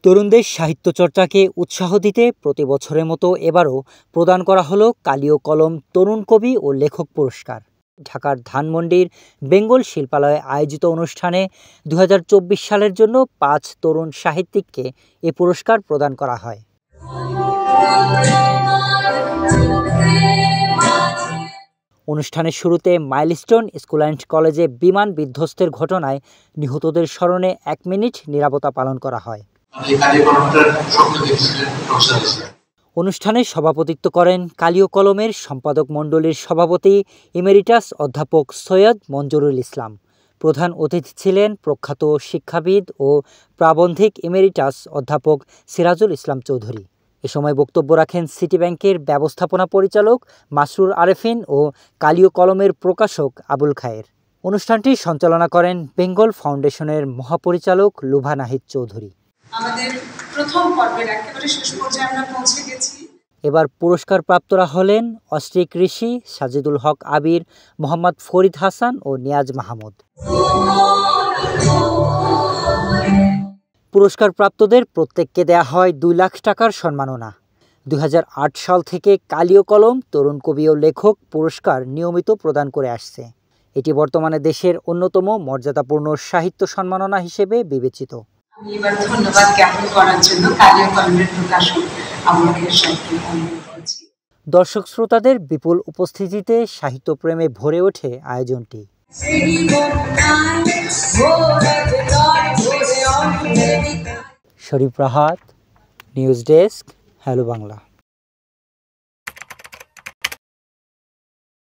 তরুণদের সাহিত্য চর্চাকে উৎসাহ দিতে প্রতি বছরের মতো এবারও প্রদান করা হলো কালিও কলম তরুণ কবি ও লেখক পুরস্কার। ঢাকার ধানমন্ডির বেঙ্গল শিল্পালয়ে আয়োজিত অনুষ্ঠানে ২০২৪ সালের জন্য ৫ তরুণ সাহিত্যিককে এ পুরস্কার প্রদান করা হয়। অনুষ্ঠানের শুরুতে মাইলস্টোন স্কুল অ্যান্ড কলেজে বিমান বিধ্বস্তের ঘটনায় নিহতদের স্মরণে ১ মিনিট নীরবতা পালন করা হয়। অনুষ্ঠানে সভাপতিত্ব করেন কালিও কলমের সম্পাদক মণ্ডলীর সভাপতি ইমেরিটাস অধ্যাপক সৈয়দ মঞ্জুরুল ইসলাম। প্রধান অতিথি ছিলেন প্রখ্যাত শিক্ষাবিদ ও প্রাবন্ধিক ইমেরিটাস অধ্যাপক সিরাজুল ইসলাম চৌধুরী। এ সময় বক্তব্য রাখেন সিটি ব্যাংকের ব্যবস্থাপনা পরিচালক মাসরুর আরেফিন ও কালিও কলমের প্রকাশক আবুল খায়ের। অনুষ্ঠানটি সঞ্চালনা করেন বেঙ্গল ফাউন্ডেশনের মহাপরিচালক লুভা নাহিদ চৌধুরী। আমাদের প্রথম পর্বের একেবারে শেষ পর্যায়ে আমরা পৌঁছে গেছি। এবার পুরস্কার প্রাপ্তরা হলেন অস্ট্রিক ঋষি, সাজিদুল হক আবির, মোহাম্মদ ফরিদ হাসান ও নিয়াজ মাহমুদ। পুরস্কার প্রাপ্তদের প্রত্যেককে দেয়া হয় ২ লাখ টাকার সম্মাননা। ২০০৮ সাল থেকে কালিও কলম তরুণ কবি ও লেখক পুরস্কার নিয়মিত প্রদান করে আসছে। এটি বর্তমানে দেশের অন্যতম মর্যাদাপূর্ণ সাহিত্য সম্মাননা হিসেবে বিবেচিত। আমি এবার ধন্যবাদ জ্ঞাপন করার জন্য কালিও কলমের প্রকাশক আবুল খায়ের সাহেবকে অনুরোধ করছি। দর্শক শ্রোতাদের বিপুল উপস্থিতিতে সাহিত্যপ্রেমে ভরে ওঠে আয়োজনটি। Sharif Rahat, news desk, hello Bangla.